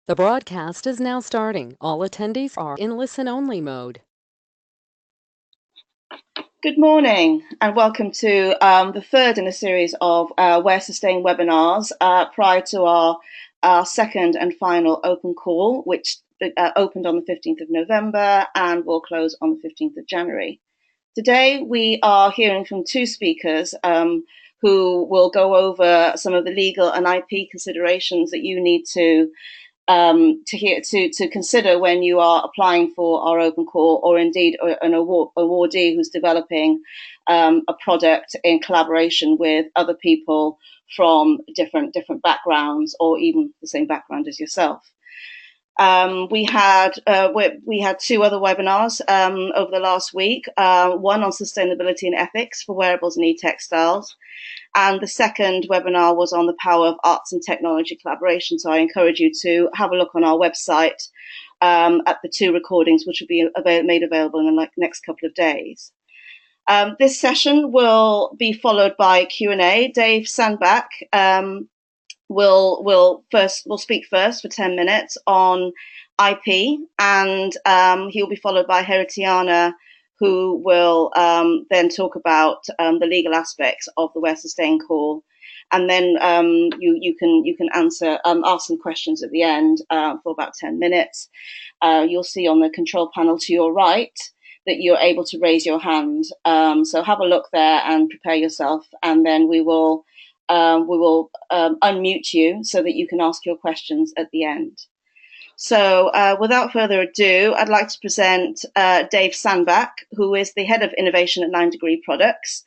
The broadcast is now starting. All attendees are in listen-only mode. Good morning and welcome to the third in a series of Where Sustain webinars prior to our second and final open call, which opened on the 15th of November and will close on the 15th of January. Today we are hearing from two speakers who will go over some of the legal and IP considerations that you need to consider when you are applying for our open call, or indeed an awardee who's developing a product in collaboration with other people from different backgrounds, or even the same background as yourself. We had two other webinars over the last week, one on sustainability and ethics for wearables and e-textiles. And the second webinar was on the power of arts and technology collaboration. So I encourage you to have a look on our website at the two recordings, which will be made available in the next couple of days. This session will be followed by Q&A. Dave Sandbach will speak first for 10 minutes on IP, and he'll be followed by Heritiana, who will then talk about the legal aspects of the Where Sustain call, and then you can ask some questions at the end for about 10 minutes. You'll see on the control panel to your right that you're able to raise your hand. So have a look there and prepare yourself, and then we will unmute you so that you can ask your questions at the end. So without further ado, I'd like to present Dave Sandbach, who is the head of innovation at 9 Degree Products.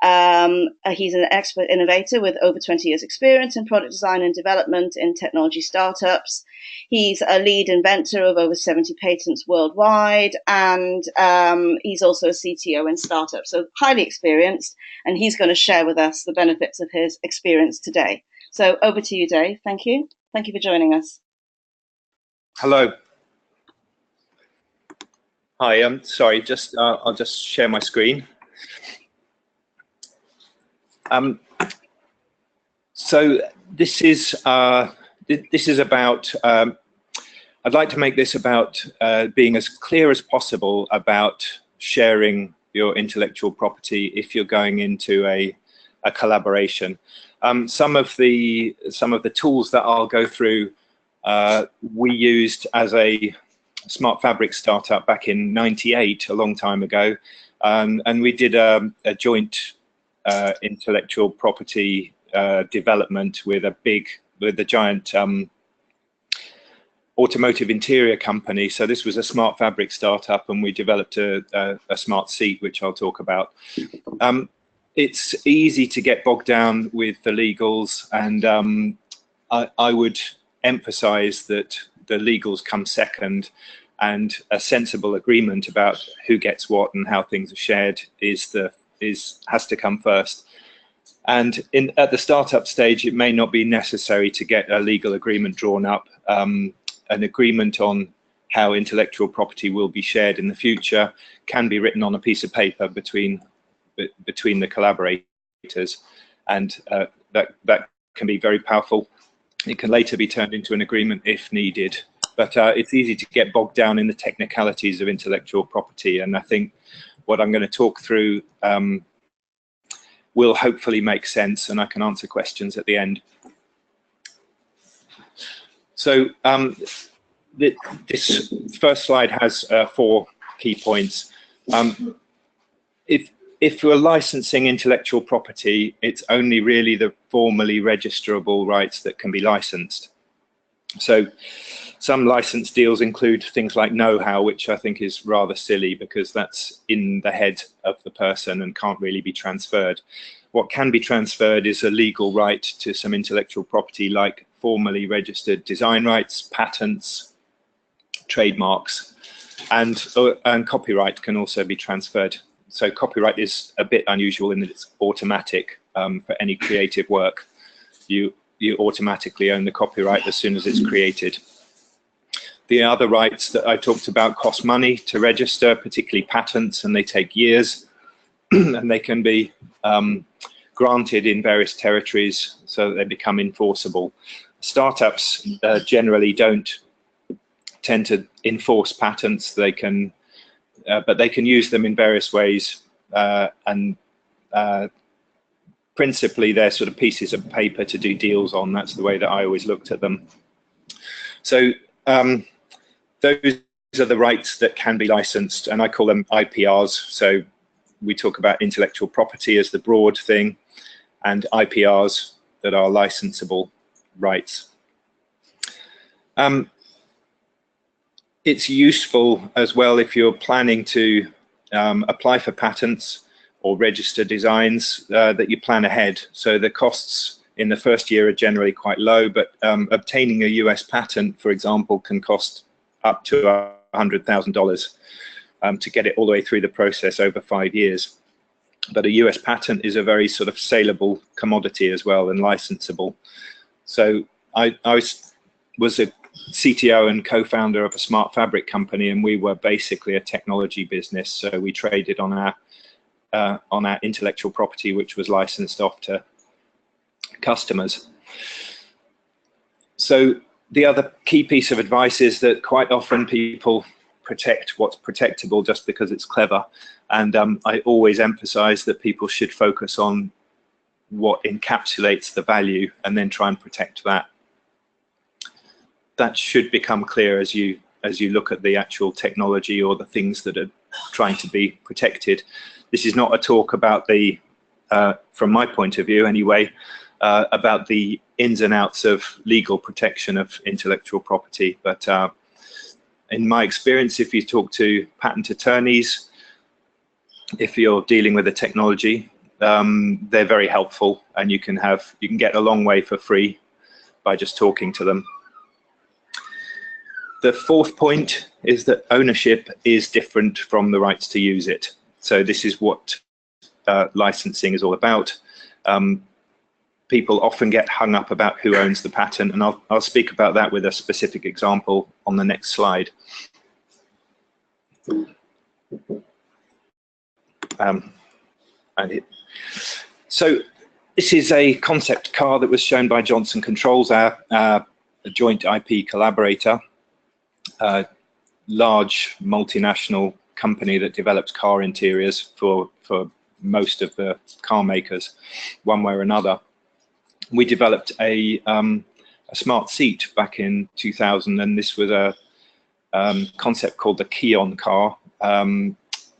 He's an expert innovator with over 20 years experience in product design and development in technology startups. He's a lead inventor of over 70 patents worldwide, and he's also a CTO in startups, so highly experienced, and he's going to share with us the benefits of his experience today. So over to you, Dave. Thank you. Thank you for joining us. Hello. Hi, I'm sorry, I'll just share my screen. So this is about, I'd like to make this about being as clear as possible about sharing your intellectual property if you're going into a collaboration. Some of the tools that I'll go through we used as a smart fabric startup back in '98, a long time ago, and we did a joint intellectual property development with a giant automotive interior company. So this was a smart fabric startup, and we developed a smart seat, which I'll talk about. It's easy to get bogged down with the legals, and I would emphasize that the legals come second, and a sensible agreement about who gets what and how things are shared has to come first. And at the startup stage, it may not be necessary to get a legal agreement drawn up. An agreement on how intellectual property will be shared in the future can be written on a piece of paper between the collaborators, and that can be very powerful. It can later be turned into an agreement if needed, but it's easy to get bogged down in the technicalities of intellectual property, and I think what I'm going to talk through will hopefully make sense, and I can answer questions at the end. So this first slide has 4 key points. If you're licensing intellectual property, it's only really the formally registrable rights that can be licensed. So some license deals include things like know-how, which I think is rather silly because that's in the head of the person and can't really be transferred. What can be transferred is a legal right to some intellectual property, like formally registered design rights, patents, trademarks, and copyright can also be transferred. So copyright is a bit unusual in that it's automatic for any creative work. You automatically own the copyright as soon as it's created. The other rights that I talked about cost money to register, particularly patents, and they take years, and they can be granted in various territories so that they become enforceable. Startups generally don't tend to enforce patents. They can, but they can use them in various ways, and principally they're sort of pieces of paper to do deals on. That's the way that I always looked at them. So those are the rights that can be licensed, and I call them IPRs. So we talk about intellectual property as the broad thing, and IPRs that are licensable rights. It's useful as well if you're planning to apply for patents or register designs, that you plan ahead. So the costs in the first year are generally quite low, but obtaining a US patent, for example, can cost up to $100,000 to get it all the way through the process over 5 years. But a US patent is a very sort of saleable commodity as well and licensable. So I was a CTO and co-founder of a smart fabric company, and we were basically a technology business. So we traded on our intellectual property, which was licensed off to customers. So the other key piece of advice is that quite often people protect what's protectable just because it's clever. And I always emphasize that people should focus on what encapsulates the value and then try and protect that. That should become clear as you look at the actual technology or the things that are trying to be protected. This is not a talk about the, from my point of view anyway, about the ins and outs of legal protection of intellectual property. But in my experience, if you talk to patent attorneys, if you're dealing with a technology, they're very helpful, and you can get a long way for free by just talking to them. The fourth point is that ownership is different from the rights to use it. So this is what licensing is all about. People often get hung up about who owns the patent, and I'll speak about that with a specific example on the next slide. So this is a concept car that was shown by Johnson Controls, our joint IP collaborator. Large multinational company that develops car interiors for most of the car makers, one way or another. We developed a smart seat back in 2000, and this was a concept called the Keyon car.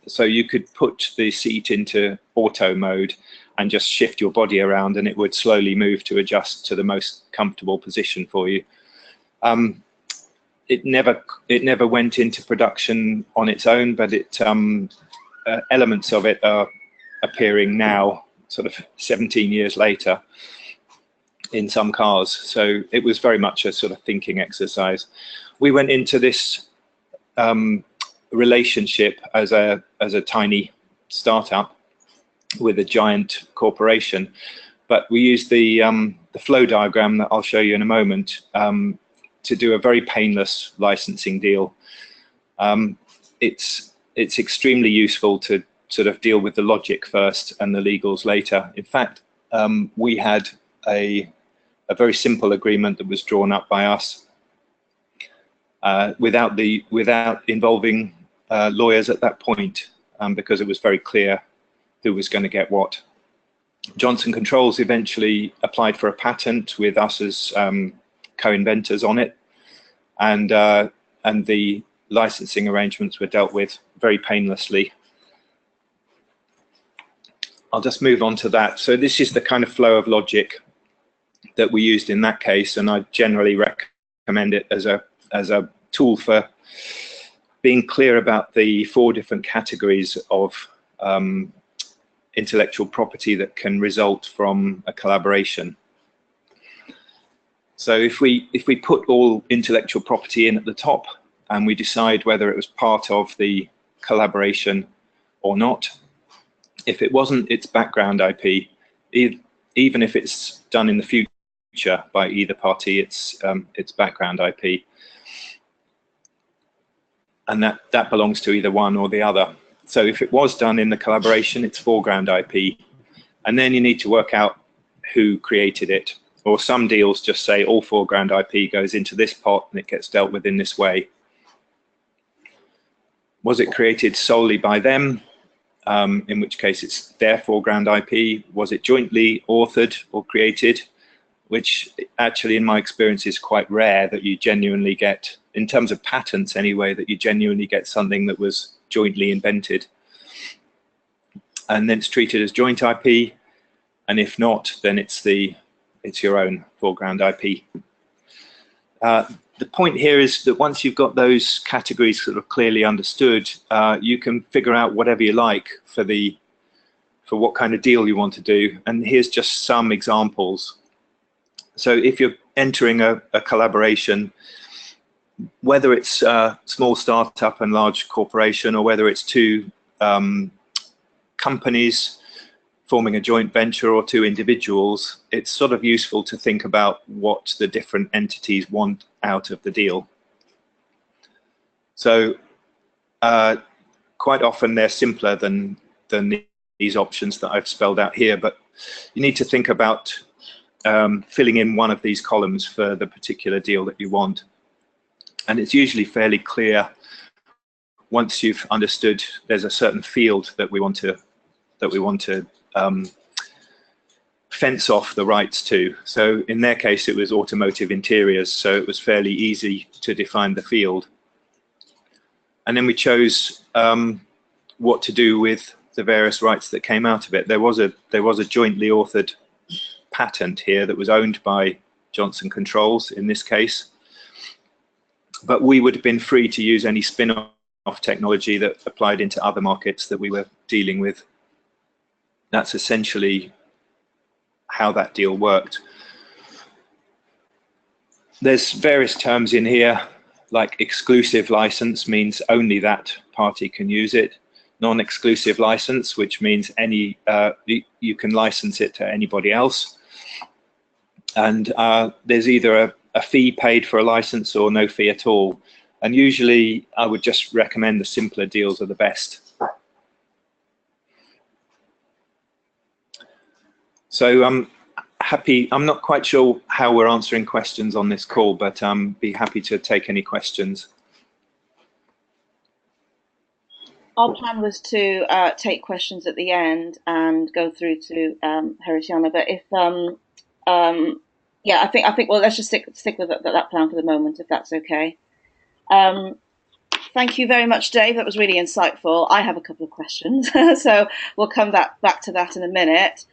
So you could put the seat into auto mode and just shift your body around, and it would slowly move to adjust to the most comfortable position for you. It never went into production on its own, but elements of it are appearing now, sort of 17 years later, in some cars. So it was very much a sort of thinking exercise. We went into this relationship as a tiny startup with a giant corporation, but we used the flow diagram that I'll show you in a moment to do a very painless licensing deal. It's extremely useful to sort of deal with the logic first and the legals later. In fact, we had a very simple agreement that was drawn up by us without involving lawyers at that point, because it was very clear who was going to get what. Johnson Controls eventually applied for a patent with us as co-inventors on it, and the licensing arrangements were dealt with very painlessly. I'll just move on to that. So this is the kind of flow of logic that we used in that case, and I generally recommend it as a tool for being clear about the 4 different categories of intellectual property that can result from a collaboration. So if we put all intellectual property in at the top, and we decide whether it was part of the collaboration or not, if it wasn't, it's background IP. Even if it's done in the future by either party, it's background IP, and that belongs to either one or the other. So if it was done in the collaboration, it's foreground IP, and then you need to work out who created it. or some deals just say all foreground IP goes into this pot and it gets dealt with in this way. Was it created solely by them? In which case it's their foreground IP. Was it jointly authored or created? Which actually, in my experience, is quite rare that you genuinely get, in terms of patents anyway, that you genuinely get something that was jointly invented. And then it's treated as joint IP, and if not, then it's your own foreground IP. The point here is that once you've got those categories sort of clearly understood, you can figure out whatever you like for what kind of deal you want to do. And here's just some examples. So if you're entering a collaboration, whether it's a small startup and large corporation, or whether it's two companies forming a joint venture or two individuals, it's sort of useful to think about what the different entities want out of the deal. So quite often they're simpler than these options that I've spelled out here, but you need to think about filling in one of these columns for the particular deal that you want. And it's usually fairly clear once you've understood there's a certain field that we want to fence off the rights to. So in their case, it was automotive interiors, so it was fairly easy to define the field. And then we chose what to do with the various rights that came out of it. There was a jointly authored patent here that was owned by Johnson Controls in this case, but we would have been free to use any spin-off technology that applied into other markets that we were dealing with. That's essentially how that deal worked. There's various terms in here, like exclusive license means only that party can use it. Non-exclusive license, which means you can license it to anybody else. And there's either a fee paid for a license or no fee at all. And usually I would just recommend the simpler deals are the best. So I'm not quite sure how we're answering questions on this call, but be happy to take any questions. Our plan was to take questions at the end and go through to Heritiana, but if yeah, I think well, let's just stick with that plan for the moment, if that's okay. Thank you very much, Dave. That was really insightful. I have a couple of questions, so we'll come back to that in a minute.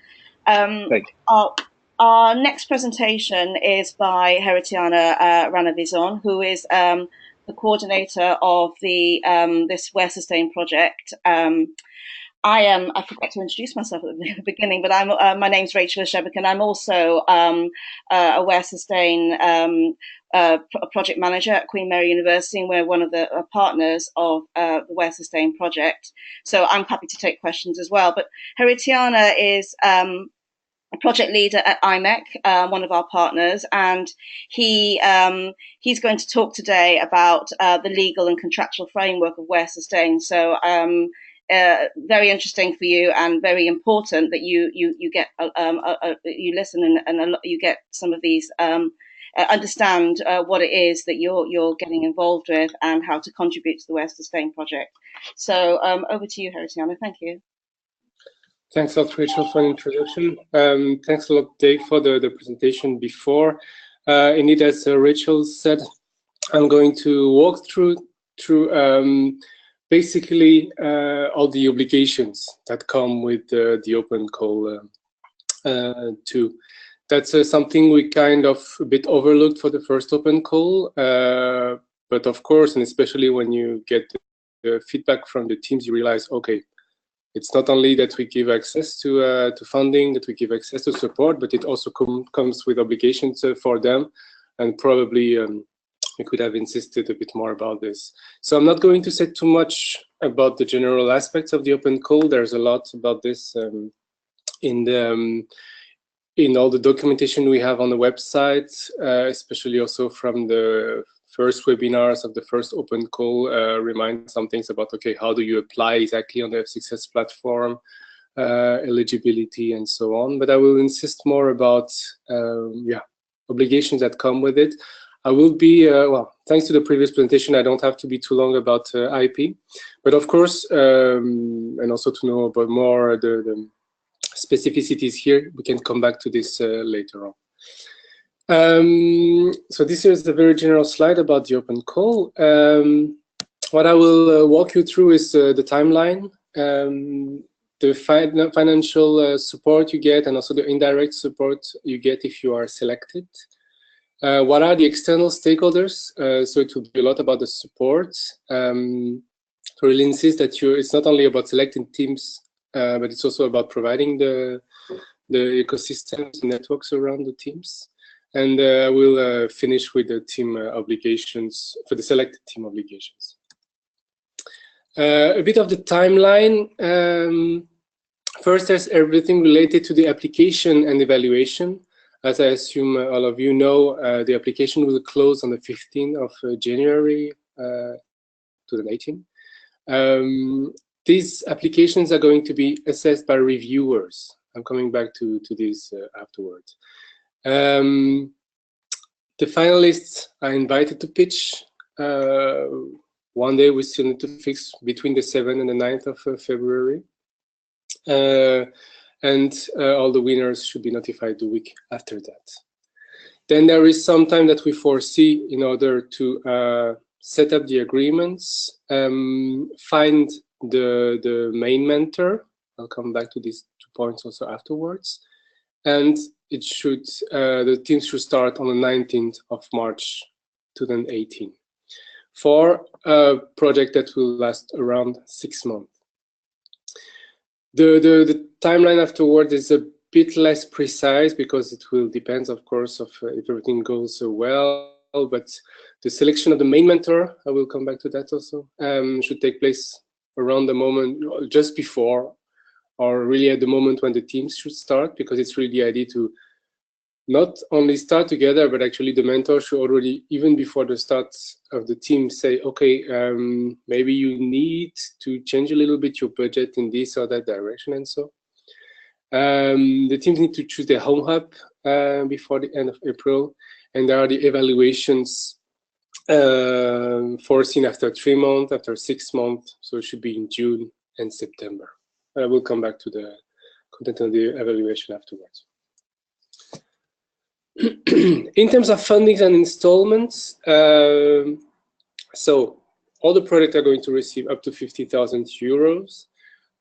Our next presentation is by Heritiana Ranaivoson, who is the coordinator of the this Where Sustain project. I forgot to introduce myself at the beginning, but my name's Rachel Shebek, and I'm also a Where Sustain project manager at Queen Mary University, and we're one of the partners of the Where Sustain project. So I'm happy to take questions as well. But Heritiana is a project leader at IMEC, one of our partners, and he's going to talk today about the legal and contractual framework of Where Sustain. So very interesting for you, and very important that you get you listen and you get some of these understand what it is that you're getting involved with and how to contribute to the Where Sustain project. So over to you, Heritiana. Thank you. Thanks a lot, Rachel, for the introduction. Thanks a lot, Dave, for the presentation before. Indeed, as Rachel said, I'm going to walk through basically all the obligations that come with the open call too. That's something we kind of a bit overlooked for the first open call, but of course, and especially when you get the feedback from the teams, you realize, okay, it's not only that we give access to funding, that we give access to support, but it also comes with obligations for them, and probably we could have insisted a bit more about this. So I'm not going to say too much about the general aspects of the open call. There's a lot about this in all the documentation we have on the website, especially also from the first webinars of the first open call. Remind some things about, okay, how do you apply exactly on the F6S platform? eligibility and so on. But I will insist more about obligations that come with it. I will be, well, thanks to the previous presentation, I don't have to be too long about IP. But of course, and also to know about more the specificities here, we can come back to this later on. So this is a very general slide about the open call. What I will walk you through is the timeline, the financial support you get, and also the indirect support you get if you are selected. What are the external stakeholders? So it will be a lot about the support. To really insist that it's not only about selecting teams, but it's also about providing the ecosystems and networks around the teams. And we'll finish with the team obligations, for the selected team obligations. A bit of the timeline. First, there's everything related to the application and evaluation. As I assume all of you know, the application will close on the 15th of January 2018. These applications are going to be assessed by reviewers. I'm coming back to this afterwards. The finalists are invited to pitch. One day we still need to fix between the 7th and the 9th of February. And all the winners should be notified the week after that. Then there is some time that we foresee in order to set up the agreements, find the main mentor. I'll come back to these 2 points also afterwards. And it should, the teams should start on the 19th of March 2018 for a project that will last around 6 months. The timeline afterward is a bit less precise because it will depend, of course, of if everything goes well. But the selection of the main mentor, I will come back to that also, should take place around the moment, just before, or really at the moment when the teams should start, because it's really the idea to not only start together, but actually the mentor should already, even before the start of the team, say, okay, maybe you need to change a little bit your budget in this or that direction, and so. The teams need to choose their home hub before the end of April, and there are the evaluations foreseen after 3 months, after 6 months, so it should be in June and September. I will come back to the content of the evaluation afterwards. In terms of fundings and installments, so all the projects are going to receive up to 50,000 euros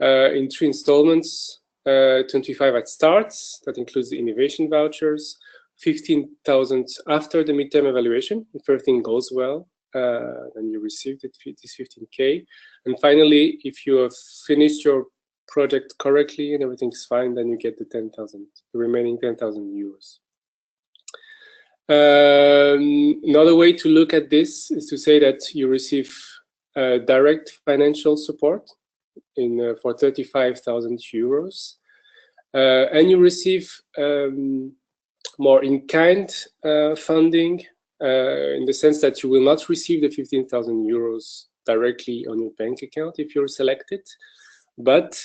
in 3 installments, 25 at start, that includes the innovation vouchers, 15,000 after the midterm evaluation, if everything goes well, then you receive this 15K. And finally, if you have finished your project correctly and everything's fine, then you get the 10,000, the remaining 10,000 euros. Another way to look at this is to say that you receive direct financial support for 35,000 euros, and you receive more in-kind funding in the sense that you will not receive the 15,000 euros directly on your bank account if you're selected, but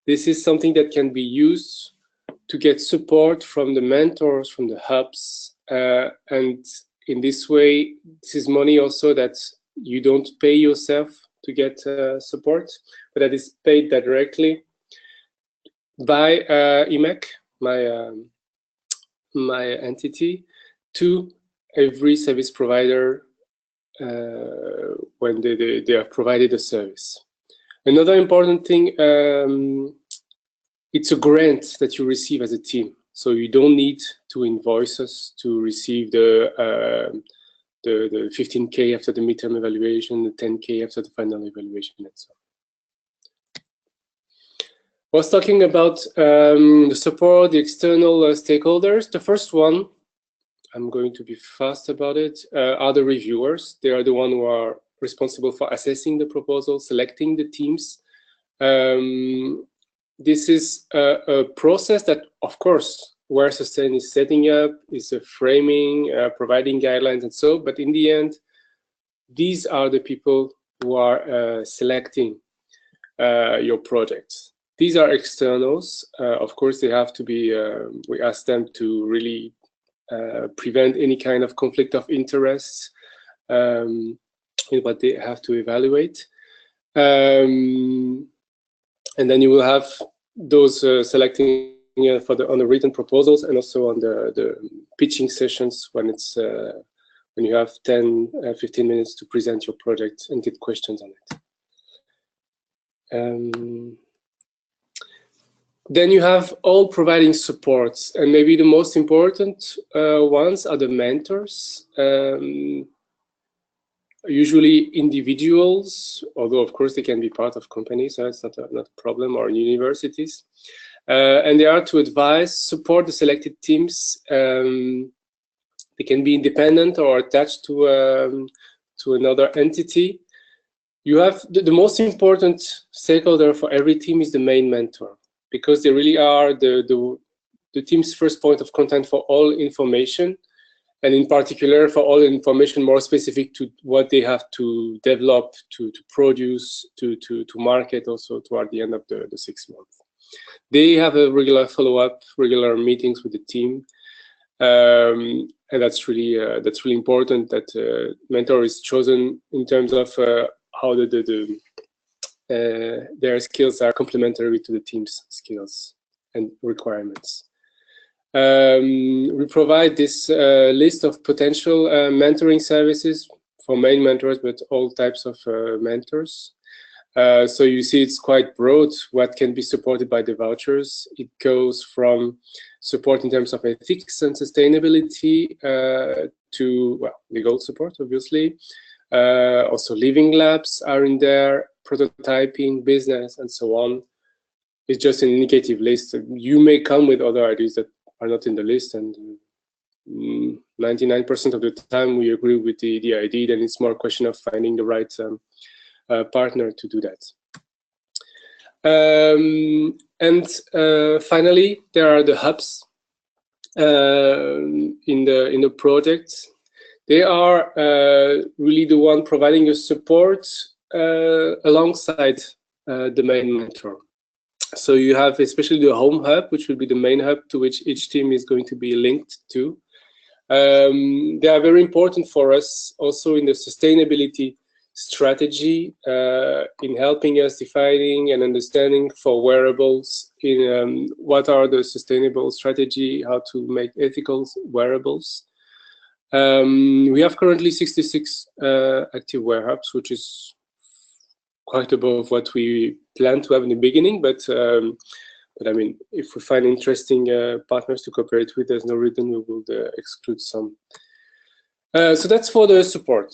this is something that can be used to get support from the mentors, from the hubs, and in this way, this is money also that you don't pay yourself to get support, but that is paid directly by IMEC, my entity, to every service provider when they have provided a service. Another important thing, it's a grant that you receive as a team. So you don't need to invoice us to receive the 15K after the midterm evaluation, the 10K after the final evaluation, and so on. I was talking about the support, the external stakeholders. The first one, I'm going to be fast about it, are the reviewers. They are the ones who are responsible for assessing the proposal, selecting the teams. This is a process that, of course, wearasustain is setting up, is a framing, providing guidelines and so, but in the end, these are the people who are selecting your projects. These are externals. Of course, they have to be, we ask them to really prevent any kind of conflict of interest in what they have to evaluate. And then you will have those selecting for on the written proposals, and also on the pitching sessions when it's when you have 10, 15 minutes to present your project and get questions on it. Then you have all providing supports, and maybe the most important ones are the mentors. Usually individuals, although of course they can be part of companies, so that's not a problem, or universities. And they are to advise, support the selected teams. They can be independent or attached to another entity. You have the most important stakeholder for every team is the main mentor, because they really are the team's first point of contact for all information, and in particular for all information more specific to what they have to develop, to produce, to market also toward the end of the 6 months. They have a regular follow-up, regular meetings with the team, and that's really important that mentor is chosen in terms of how their skills are complementary to the team's skills and requirements. We provide this list of potential mentoring services for main mentors, but all types of mentors. So you see it's quite broad what can be supported by the vouchers. It goes from support in terms of ethics and sustainability to, well, legal support, obviously. Also living labs are in there, prototyping, business, and so on. It's just an indicative list. You may come with other ideas that are not in the list, and 99% of the time we agree with the idea. Then it's more a question of finding the right partner to do that. And finally, there are the hubs in the project. They are really the one providing a support alongside the main mentor. So you have especially the home hub, which will be the main hub to which each team is going to be linked to. They are very important for us also in the sustainability strategy, in helping us defining and understanding for wearables in what are the sustainable strategy, how to make ethical wearables. We have currently 66 active wear hubs, which is quite above what we planned to have in the beginning, but I mean, if we find interesting partners to cooperate with, there's no reason we will exclude some. So that's for the support.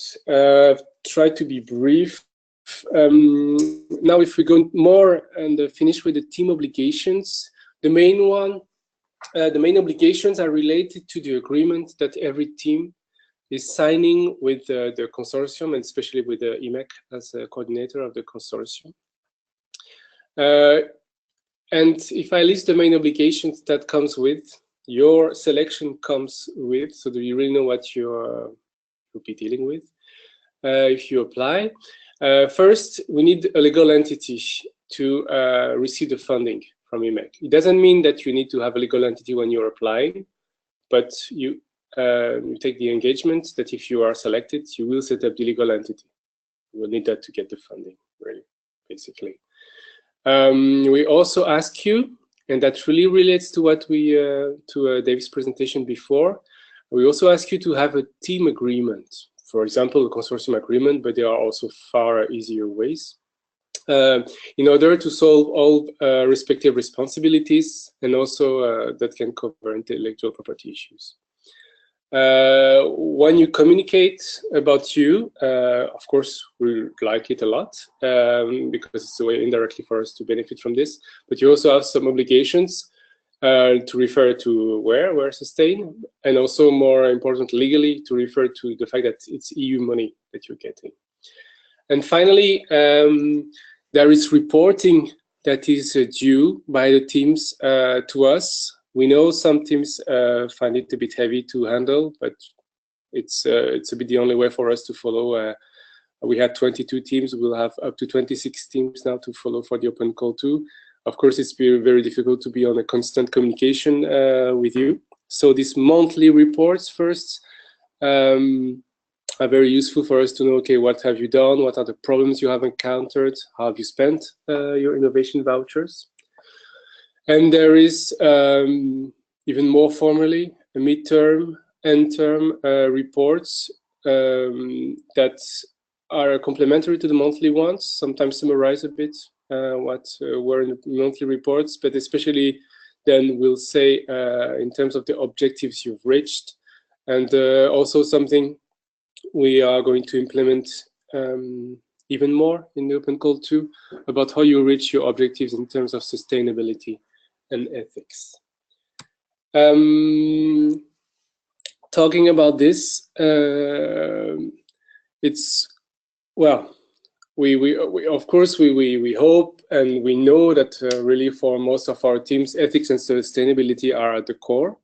Try to be brief. Now, if we go more and finish with the team obligations, the main obligations are related to the agreement that every team is signing with the consortium, and especially with the IMEC as a coordinator of the consortium. And if I list the main obligations that comes with, your selection comes with, so do you really know what you'll be dealing with if you apply. First, we need a legal entity to receive the funding from IMEC. It doesn't mean that you need to have a legal entity when you're applying, but you take the engagement that if you are selected, you will set up the legal entity. You will need that to get the funding, really, basically. We also ask you, and that really relates to what we to David's presentation before. We also ask you to have a team agreement, for example, a consortium agreement, but there are also far easier ways in order to solve all respective responsibilities, and also that can cover intellectual property issues. When you communicate about you, of course, we like it a lot because it's a way indirectly for us to benefit from this. But you also have some obligations to refer to where sustain, and also more important legally to refer to the fact that it's EU money that you're getting. And finally, there is reporting that is due by the teams to us. We know some teams find it a bit heavy to handle, but it's a bit the only way for us to follow. We had 22 teams. We'll have up to 26 teams now to follow for the open call too. of course, it's very difficult to be on a constant communication with you. So these monthly reports first are very useful for us to know, okay, what have you done? What are the problems you have encountered? How have you spent your innovation vouchers? And there is, even more formally, a midterm, end-term reports that are complementary to the monthly ones, sometimes summarize a bit what were in the monthly reports, but especially then we'll say in terms of the objectives you've reached, and also something we are going to implement even more in the Open Call 2 about how you reach your objectives in terms of sustainability and ethics. Talking about this, it's, well, we of course we hope and we know that really for most of our teams, ethics and sustainability are at the core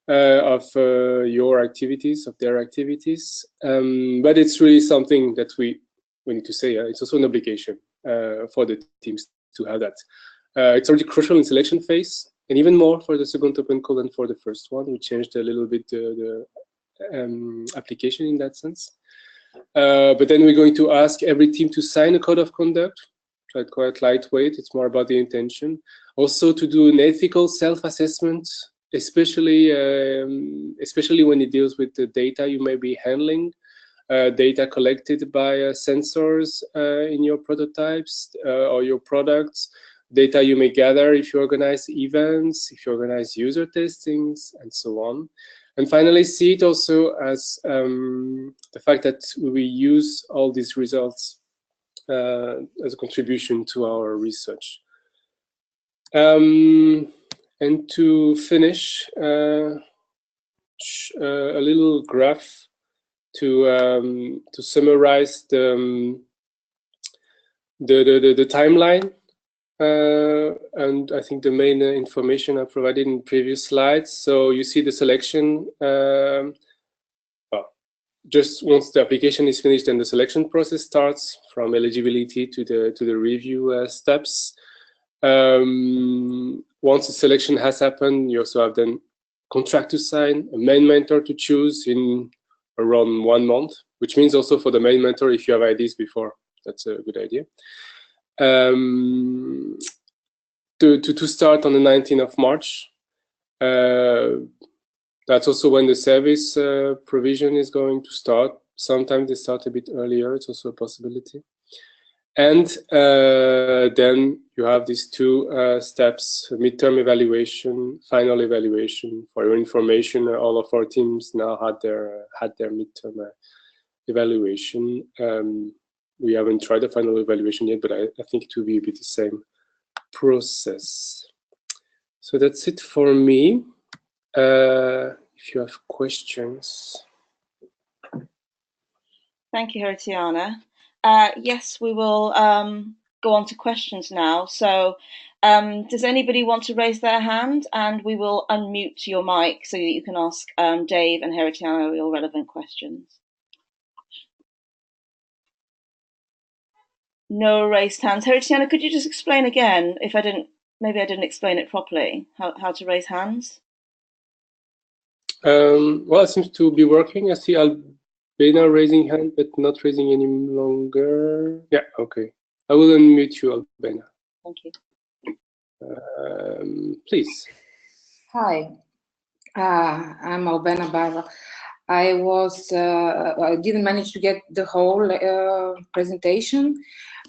of your activities, of their activities. But it's really something that we need to say. It's also an obligation for the teams to have that. It's already crucial in selection phase, and even more for the second Open Call than for the first one. We changed a little bit the application in that sense. But then we're going to ask every team to sign a code of conduct, quite lightweight. It's more about the intention. Also to do an ethical self-assessment, especially when it deals with the data you may be handling, data collected by sensors in your prototypes or your products, data you may gather if you organize events, if you organize user testings, and so on. And finally, see it also as the fact that we use all these results as a contribution to our research. And to finish, a little graph to summarize the timeline. And I think the main information I provided in previous slides. So you see the selection. Well, just once the application is finished, then the selection process starts from eligibility to the review steps. Once the selection has happened, you also have then contract to sign, a main mentor to choose in around 1 month, which means also for the main mentor, if you have ideas before, that's a good idea. To start on the 19th of March. That's also when the service provision is going to start. Sometimes they start a bit earlier, it's also a possibility. And then you have these 2 steps, midterm evaluation, final evaluation. For your information, all of our teams now had their midterm evaluation. We haven't tried the final evaluation yet, but I think it will be a bit the same process. So that's it for me. If you have questions. Thank you, Heritiana. Yes, we will go on to questions now. So does anybody want to raise their hand, and we will unmute your mic so that you can ask Dave and Heritiana your relevant questions. No raised hands. Heritiana, could you just explain again, if maybe I didn't explain it properly, how to raise hands? Well, it seems to be working. I see Albena raising hand, but not raising any longer. Yeah, okay. I will unmute you, Albena. Thank you. Please. Hi, I'm Albena Barra. I didn't manage to get the whole presentation,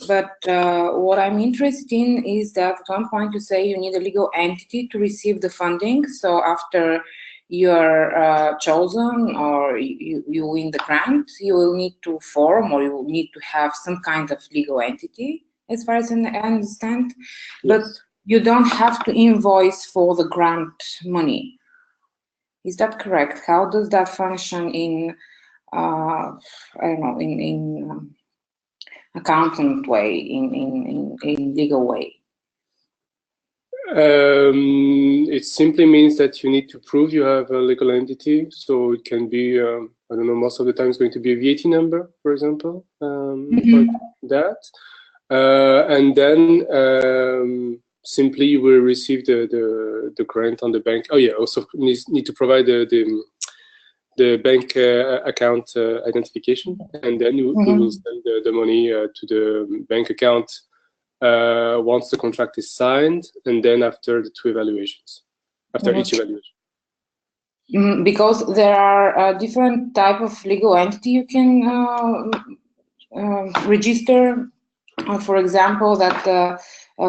but what I'm interested in is that at one point you say you need a legal entity to receive the funding. So after you're chosen or you win the grant, you will need to form or you will need to have some kind of legal entity, as far as I understand. Yes. But you don't have to invoice for the grant money. Is that correct? How does that function in, I don't know, in accountant way, in legal way? It simply means that you need to prove you have a legal entity. So it can be, I don't know, most of the time it's going to be a VAT number, for example, for that. And then simply we receive the grant on the bank. Oh yeah, also need to provide the bank account identification, and then we will send the money to the bank account once the contract is signed, and then after the two evaluations, after each evaluation. Because there are different type of legal entity you can register. For example, that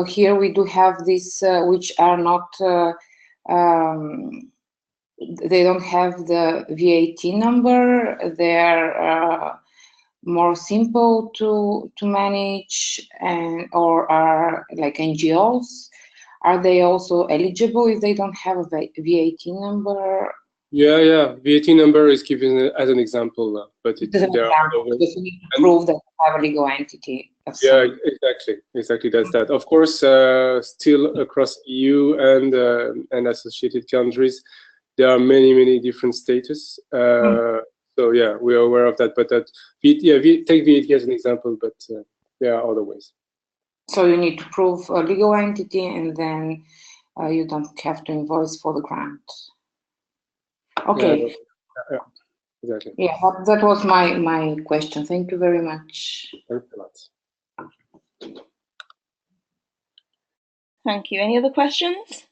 here we do have this, which are not, they don't have the VAT number. They're more simple to manage, and or are like NGOs. Are they also eligible if they don't have a VAT number? Yeah. VAT number is given as an example, but it, there are other ways. You need to prove that you have a legal entity. Yeah, exactly. That's that. Of course, still across EU and associated countries, there are many different status. So yeah, we are aware of that. But that, take VAT as an example, but there are other ways. So you need to prove a legal entity, and then you don't have to invoice for the grant. Okay. Yeah, exactly. Yeah, that was my question. Thank you very much. Thanks a lot. Thank you. Any other questions?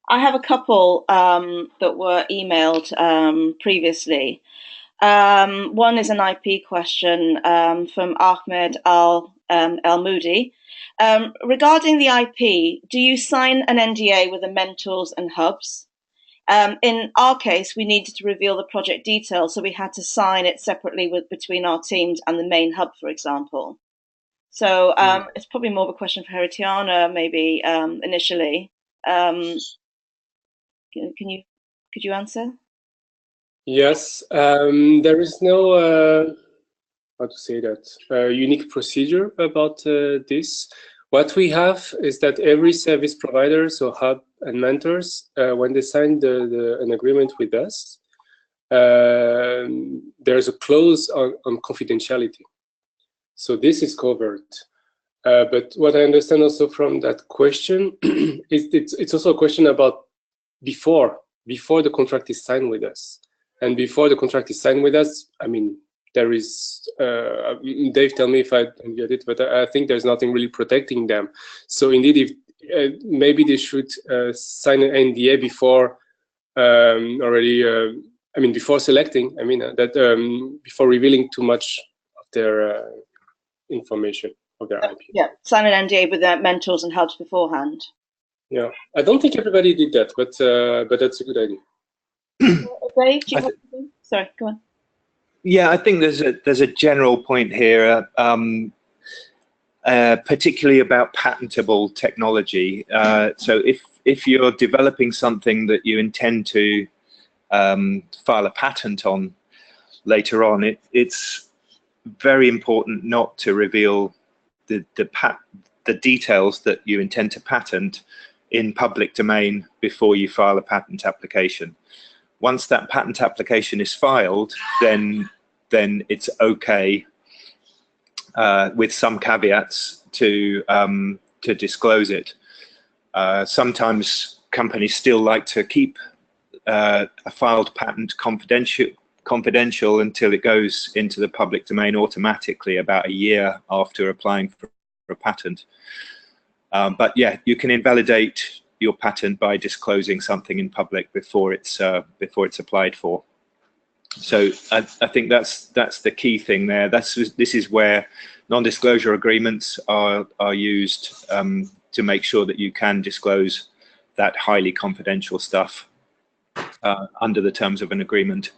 I have a couple that were emailed previously. One is an IP question from Ahmed El Moudi. Regarding the IP, do you sign an NDA with the mentors and hubs? In our case, we needed to reveal the project details, so we had to sign it separately between our teams and the main hub, for example. So it's probably more of a question for Heritiana, maybe initially. Could you answer? Yes, there is no how to say that unique procedure about this. What we have is that every service provider, so hub and mentors, when they sign an agreement with us, there's a clause on confidentiality. So this is covered. But what I understand also from that question is it's also a question about before the contract is signed with us. And before the contract is signed with us, I mean, there is, Dave, tell me if I don't get it, but I think there's nothing really protecting them. So indeed, if maybe they should sign an NDA before already, I mean, before selecting, I mean, that before revealing too much of their information of their IP. Yeah, sign an NDA with their mentors and hubs beforehand. Yeah, I don't think everybody did that, but that's a good idea. Dave, do you have anything? Sorry, go on. Yeah, I think there's a general point here, particularly about patentable technology. So if you're developing something that you intend to file a patent on later on, it's very important not to reveal the details that you intend to patent in public domain before you file a patent application. Once that patent application is filed, then it's okay with some caveats to disclose it. Sometimes companies still like to keep a filed patent confidential until it goes into the public domain automatically about a year after applying for a patent. But yeah, you can invalidate your patent by disclosing something in public before it's applied for. So I think that's the key thing there. This is where non-disclosure agreements are used to make sure that you can disclose that highly confidential stuff under the terms of an agreement.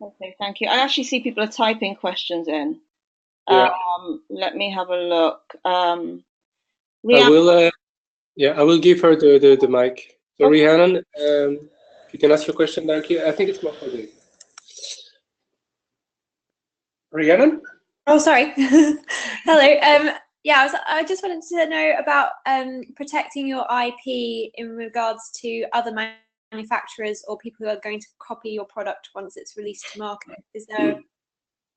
Okay, thank you. I actually see people are typing questions in. Yeah. Let me have a look. I will give her the mic. So Okay. Rhiannon, you can ask your question directly. I think it's more for you. Rhiannon? Oh, sorry. Hello. Yeah, I just wanted to know about protecting your IP in regards to other manufacturers or people who are going to copy your product once it's released to market. Is there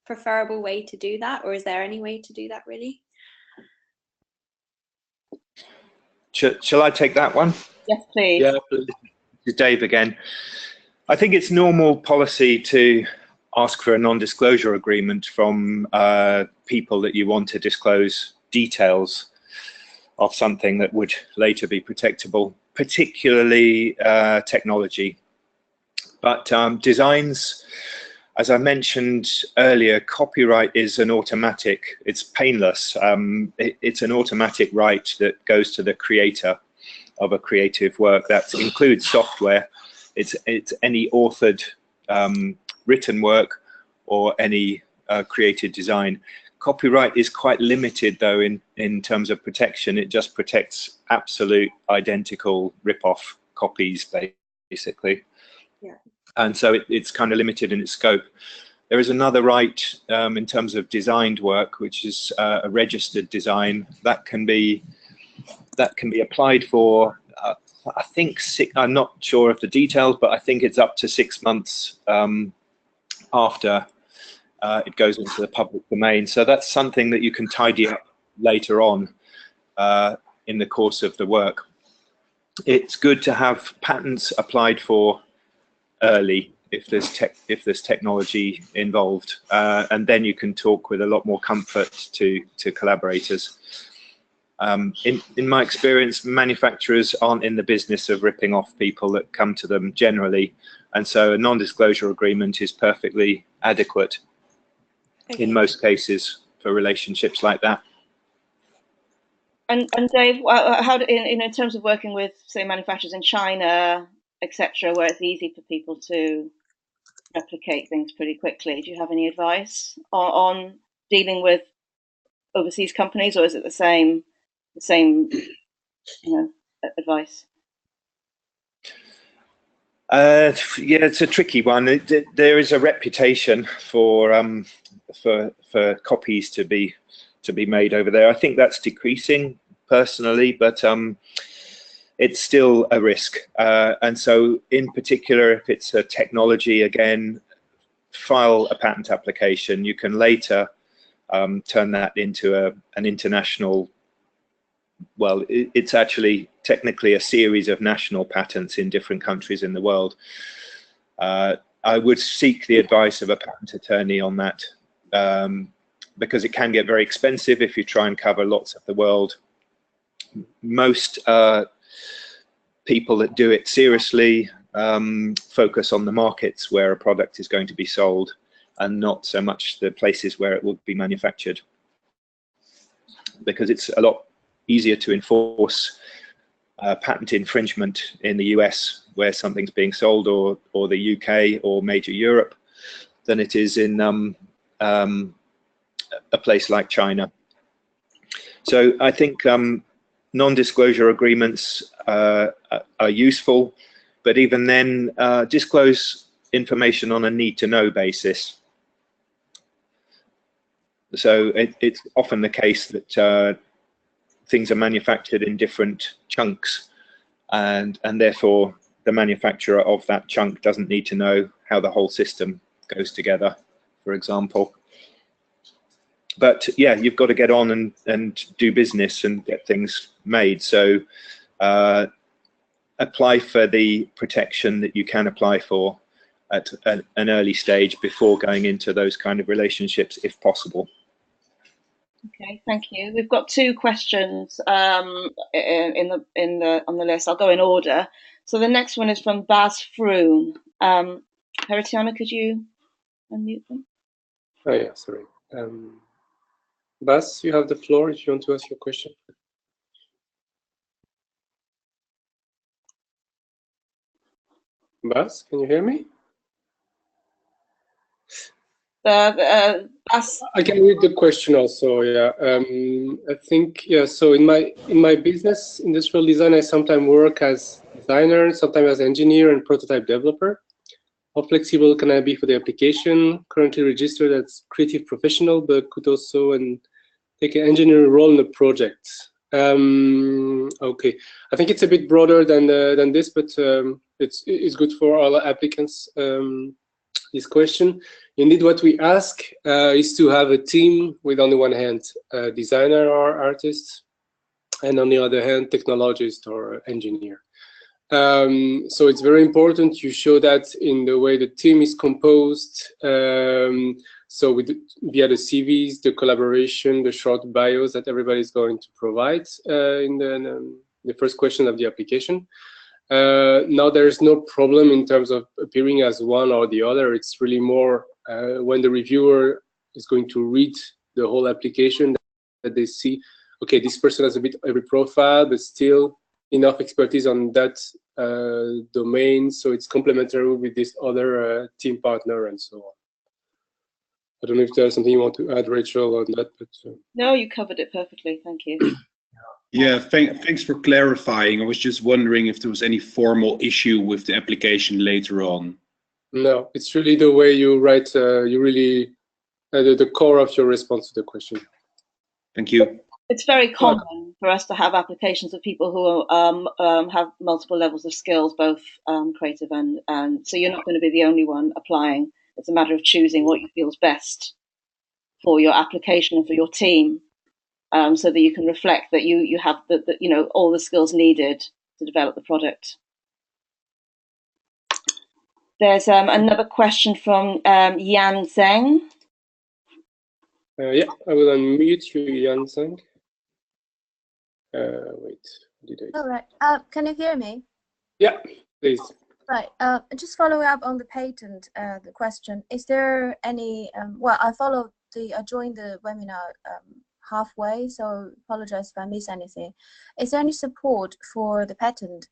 preferable way to do that, or is there any way to do that really? Shall I take that one? Yes, please. Yeah, please. This is Dave again. I think it's normal policy to ask for a non-disclosure agreement from people that you want to disclose details of something that would later be protectable, particularly technology. But designs, as I mentioned earlier, copyright is an automatic, it's painless. It's an automatic right that goes to the creator of a creative work. That includes software. It's any authored written work or any created design. Copyright is quite limited though in terms of protection. It just protects absolute identical rip-off copies basically. Yeah. And so it's kind of limited in its scope. There is another right in terms of designed work, which is a registered design that can be applied for. I think I'm not sure of the details, but I think it's up to 6 months after it goes into the public domain. So that's something that you can tidy up later on in the course of the work. It's good to have patents applied for early if there's technology involved, and then you can talk with a lot more comfort to collaborators. In my experience, manufacturers aren't in the business of ripping off people that come to them generally, and so a non-disclosure agreement is perfectly adequate in most cases for relationships like that. And Dave, how in terms of working with, say, manufacturers in China, etc., where it's easy for people to replicate things pretty quickly, do you have any advice on dealing with overseas companies, or is it the same advice? Yeah, it's a tricky one. There is a reputation for copies to be made over there. I think that's decreasing personally, but it's still a risk. And so in particular, if it's a technology, again, file a patent application. You can later turn that into an international, well, it's actually technically a series of national patents in different countries in the world. I would seek the advice of a patent attorney on that, because it can get very expensive if you try and cover lots of the world. Most people that do it seriously focus on the markets where a product is going to be sold and not so much the places where it will be manufactured, because it's a lot easier to enforce patent infringement in the US where something's being sold, or the UK or major Europe, than it is in a place like China. So I think non-disclosure agreements are useful, but even then disclose information on a need-to-know basis. So it's often the case that things are manufactured in different chunks, and therefore the manufacturer of that chunk doesn't need to know how the whole system goes together, for example. But yeah, you've got to get on and do business and get things made. So apply for the protection that you can apply for at an early stage before going into those kind of relationships, if possible. Okay, thank you. We've got 2 questions on the list. I'll go in order. So the next one is from Bas Froon. Heritiana, could you unmute them? Oh yeah, sorry. Bas, you have the floor if you want to ask your question. Bas, can you hear me? I can read the question also. Yeah, I think So in my business, industrial design, I sometimes work as designer, sometimes as engineer and prototype developer. How flexible can I be for the application? Currently registered as creative professional, but could also take an engineering role in the project. Okay, I think it's a bit broader than this, but it's good for all applicants. this question. Indeed, what we ask is to have a team with, on the one hand, a designer or artist, and on the other hand, technologist or engineer. So it's very important you show that in the way the team is composed. So via the CVs, the collaboration, the short bios that everybody is going to provide in the first question of the application. Now there's no problem in terms of appearing as one or the other. It's really more when the reviewer is going to read the whole application that they see, okay, this person has a bit every profile, but still enough expertise on that domain, so it's complementary with this other team partner and so on. I don't know if there's something you want to add, Rachel, on that. But no, you covered it perfectly. Thank you. Yeah, thanks for clarifying. I was just wondering if there was any formal issue with the application later on. No, it's really the way you write, you really, the core of your response to the question. Thank you. It's very common for us to have applications of people who have multiple levels of skills, both creative and so you're not going to be the only one applying. It's a matter of choosing what you feel is best for your application and for your team, so that you can reflect that you have the all the skills needed to develop the product. There's another question from Yan Zheng. Yeah, I will unmute you, Yan Zheng. Wait, did I? All right. Can you hear me? Yeah, please. Right. Just following up on the patent, the question: is there any? Well, I joined the webinar halfway, so apologize if I miss anything. Is there any support for the patent,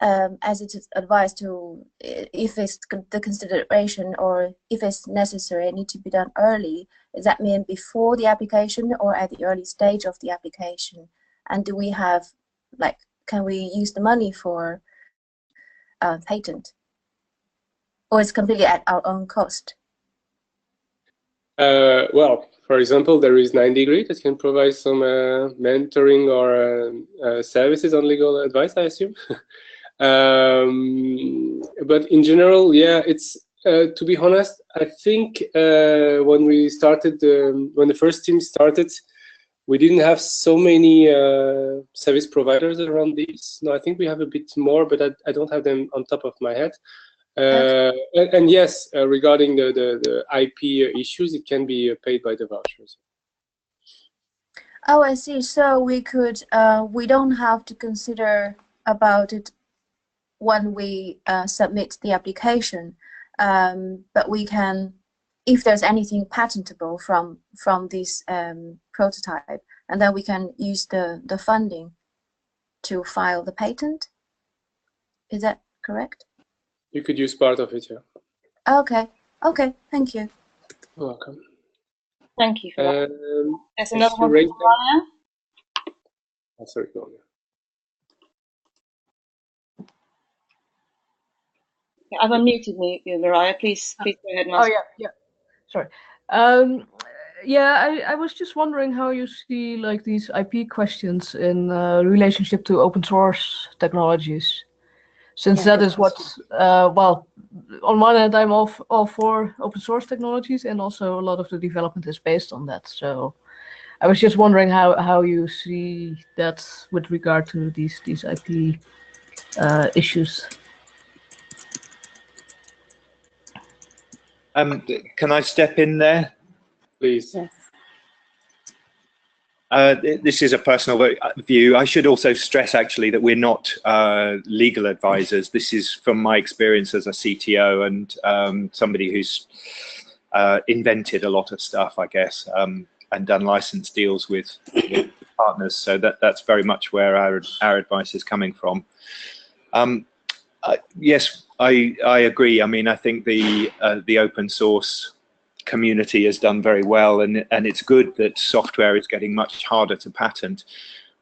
as it is advised to, if it's the consideration or if it's necessary, it need to be done early? Does that mean before the application or at the early stage of the application? And do we have, like, can we use the money for patent, or it's completely at our own cost? Well, for example, there is 9° that can provide some mentoring or services on legal advice, I assume. But in general, yeah, it's to be honest, I think when we started, when the first team started, we didn't have so many service providers around this. No, I think we have a bit more, but I don't have them on top of my head. And yes, regarding the IP issues, it can be paid by the vouchers. Oh, I see. So we could, we don't have to consider about it when we submit the application, but we can, if there's anything patentable from this prototype, and then we can use the funding to file the patent. Is that correct? You could use part of it, yeah. Okay. Okay. Thank you. You're welcome. Thank you for that. There's another one. Oh, sorry, go on. Yeah, I've unmuted you, Mariah. Please go ahead and ask. Oh yeah. Sorry. Yeah, I was just wondering how you see like these IP questions in relationship to open source technologies, since that is what, well, on one hand I'm all for open source technologies, and also a lot of the development is based on that. So I was just wondering how you see that with regard to these IP issues. Can I step in there? Please. Yes. This is a personal view. I should also stress actually that we're not legal advisors. This is from my experience as a CTO and somebody who's invented a lot of stuff, I guess, and done license deals with partners. So that's very much where our advice is coming from. Yes, I agree. I mean, I think the open source community has done very well, and it's good that software is getting much harder to patent.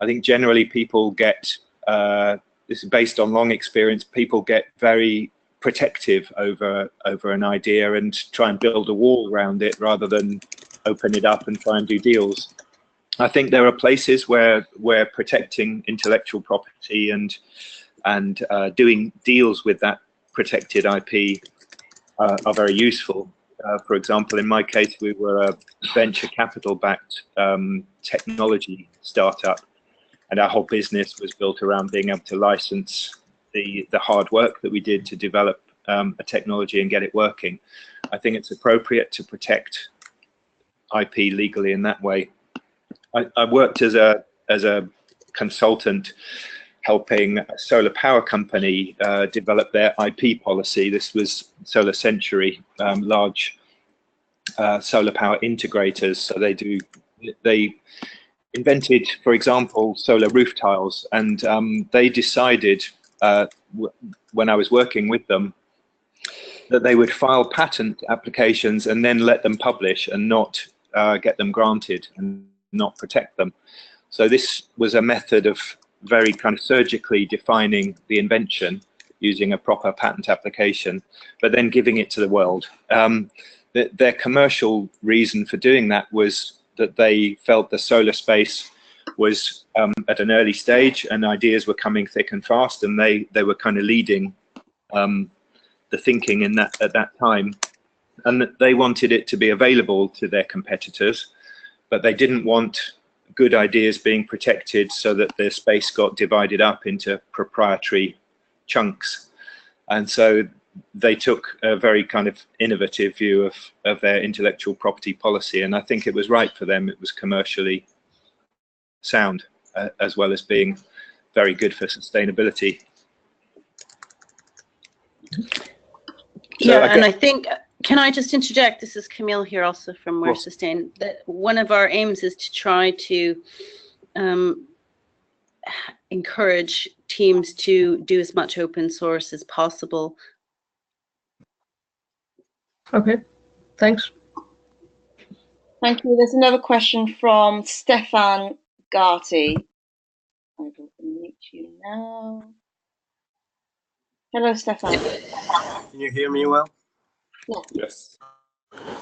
I think generally people get, this is based on long experience, people get very protective over an idea and try and build a wall around it rather than open it up and try and do deals. I think there are places where protecting intellectual property and doing deals with that protected IP are very useful. For example, in my case, we were a venture capital-backed technology startup, and our whole business was built around being able to license the hard work that we did to develop a technology and get it working. I think it's appropriate to protect IP legally in that way. I worked as a consultant helping a solar power company develop their IP policy. This was Solar Century, large solar power integrators. So they invented, for example, solar roof tiles, and they decided when I was working with them that they would file patent applications and then let them publish and not get them granted and not protect them. So this was a method of very kind of surgically defining the invention using a proper patent application, but then giving it to the world. Their commercial reason for doing that was that they felt the solar space was at an early stage and ideas were coming thick and fast, and they were kind of leading the thinking in that at that time, and that they wanted it to be available to their competitors, but they didn't want good ideas being protected so that their space got divided up into proprietary chunks. And so they took a very kind of innovative view of their intellectual property policy, and I think it was right for them. It was commercially sound, as well as being very good for sustainability. So and I think, can I just interject? This is Camille here, also from Where Sustain. That one of our aims is to try to encourage teams to do as much open source as possible. Okay, thanks. Thank you. There's another question from Stefan Garty. I will unmute you now. Hello, Stefan. Can you hear me well? Yeah. Yes.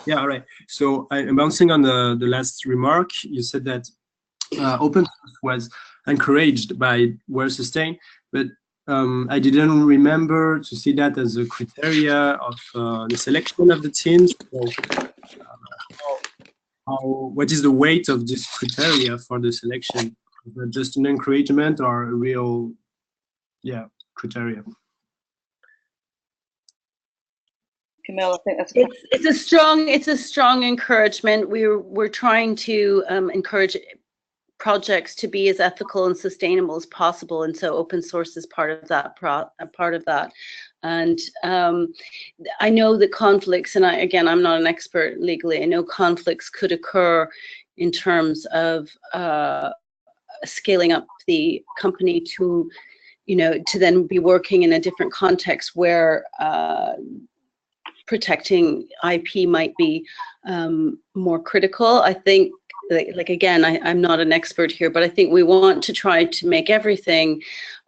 Yeah, all right. So I'm bouncing on the last remark. You said that open source was encouraged by Where Sustain, but I didn't remember to see that as a criteria of the selection of the teams. So, what is the weight of this criteria for the selection? Is that just an encouragement or a real, criteria? Camille, I think that's it's a strong encouragement. We're trying to encourage projects to be as ethical and sustainable as possible, and so open source is part of that. And I know that conflicts, and I'm not an expert legally, I know conflicts could occur in terms of scaling up the company to, to then be working in a different context where protecting IP might be more critical. I think, I'm not an expert here, but I think we want to try to make everything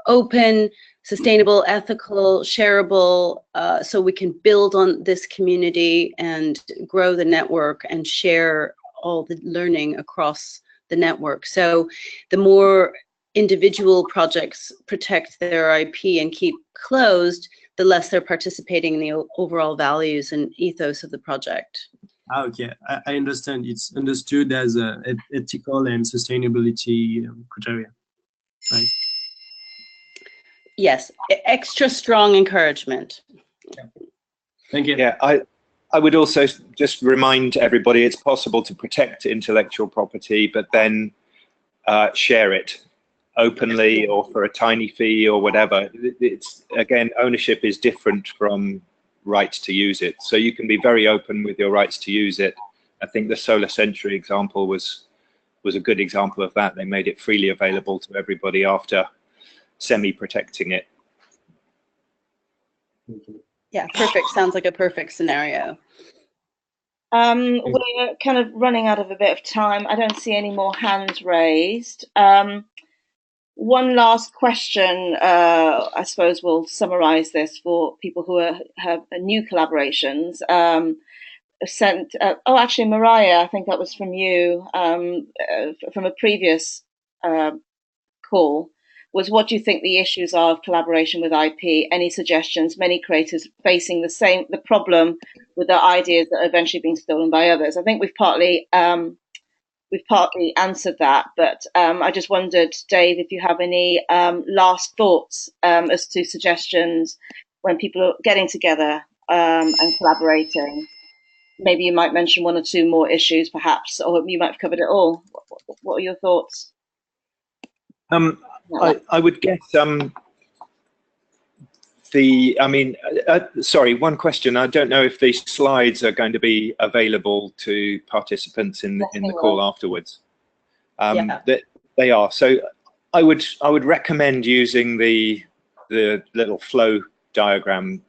open, sustainable, ethical, shareable, so we can build on this community and grow the network and share all the learning across the network. So the more individual projects protect their IP and keep closed, the less they're participating in the overall values and ethos of the project. Okay, I understand. It's understood as ethical and sustainability criteria, right? Yes, extra strong encouragement. Yeah. Thank you. Yeah, I would also just remind everybody it's possible to protect intellectual property, but then share it openly or for a tiny fee or whatever. It's, again, ownership is different from rights to use it. So you can be very open with your rights to use it. I think the Solar Century example was a good example of that. They made it freely available to everybody after semi-protecting it. Yeah, perfect. Sounds like a perfect scenario. We're kind of running out of a bit of time. I don't see any more hands raised. One last question, I suppose we'll summarize this for people who have new collaborations. Actually, Mariah, I think that was from you, from a previous call. was what do you think the issues are of collaboration with IP? Any suggestions? Many creators facing the problem with their ideas that are eventually being stolen by others. I think we've partly answered that, but I just wondered, Dave, if you have any last thoughts as to suggestions when people are getting together and collaborating. Maybe you might mention one or two more issues, perhaps, or you might have covered it all. What are your thoughts? I would guess sorry, one question. I don't know if these slides are going to be available to participants in the call afterwards. They are. So I would recommend using the little flow diagram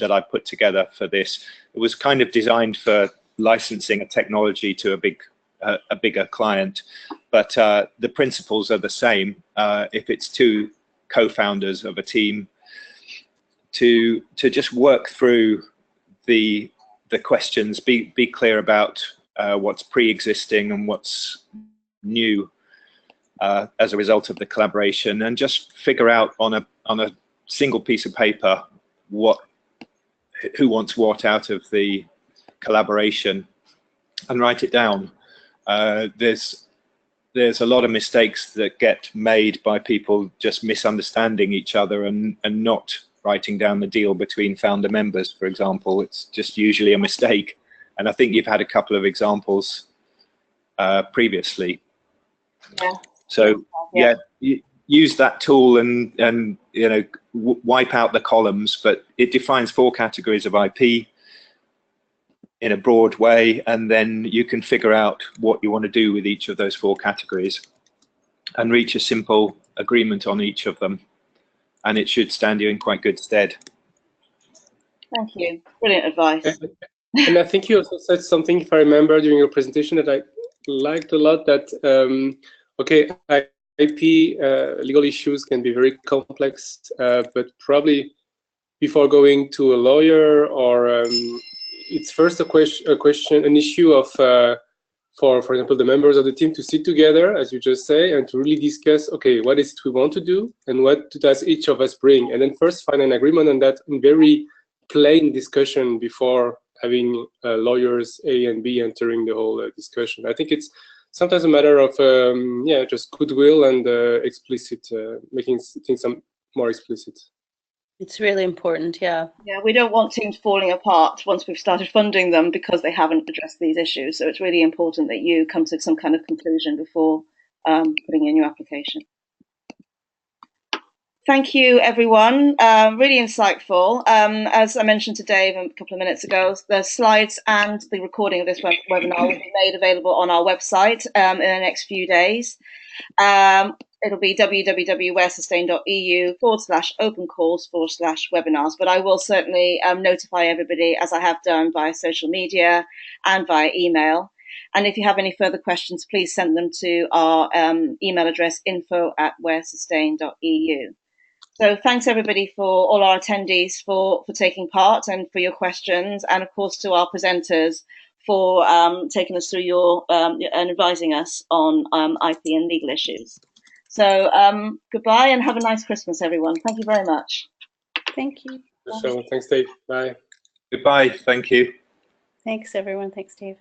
that I put together for this. It was kind of designed for licensing a technology to a bigger client, but the principles are the same. If it's two co-founders of a team, to just work through the questions, be clear about what's pre-existing and what's new as a result of the collaboration, and just figure out on a single piece of paper who wants what out of the collaboration, and write it down. There's a lot of mistakes that get made by people just misunderstanding each other and not writing down the deal between founder members, for example. It's just usually a mistake, and I think you've had a couple of examples previously. Yeah. So yeah, use that tool and wipe out the columns, but it defines 4 categories of IP in a broad way, and then you can figure out what you want to do with each of those 4 categories and reach a simple agreement on each of them, and it should stand you in quite good stead. Thank you. Brilliant advice. And I think you also said something, if I remember, during your presentation that I liked a lot, that okay, IP legal issues can be very complex, but probably before going to a lawyer, or it's first an issue of for example, the members of the team to sit together, as you just say, and to really discuss, okay, what is it we want to do and what does each of us bring, and then first find an agreement on that in very plain discussion before having lawyers A and B entering the whole discussion. I think it's sometimes a matter of just goodwill and explicit, making things more explicit. It's really important, yeah. Yeah, we don't want teams falling apart once we've started funding them because they haven't addressed these issues. So it's really important that you come to some kind of conclusion before putting in your application. Thank you, everyone. Really insightful. As I mentioned to Dave a couple of minutes ago, the slides and the recording of this webinar will be made available on our website in the next few days. It'll be www.wearsustain.eu/open-calls/webinars. But I will certainly notify everybody, as I have done via social media and via email. And if you have any further questions, please send them to our email address, info@wearsustain.eu. So thanks everybody, for all our attendees for taking part and for your questions, and of course to our presenters for taking us through your and advising us on IP and legal issues. So goodbye and have a nice Christmas, everyone. Thank you very much. Thank you. So thanks, Dave. Bye. Goodbye. Thank you. Thanks, everyone. Thanks, Dave.